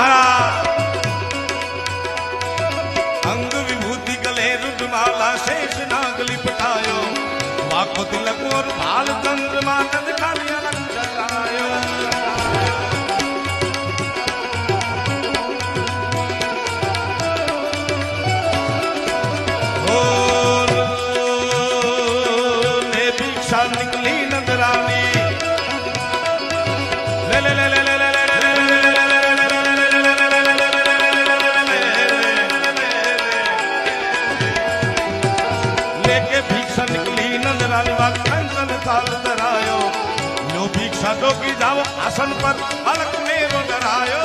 महाराज अंग विभूति गले रुद्रमाला शेष नाग लिपटायो वाको तिलक और भाल चंद्रमा नंद कालिया रंग जगायो ले भिक्षा निकली नंदरानी ले ले ले ले ले ले लेके भिक्षा निकली नंदरानी बाग कंचन थाल धरायो लो भिक्षा दो की जाओ आसन पर अलग मेरो डरायो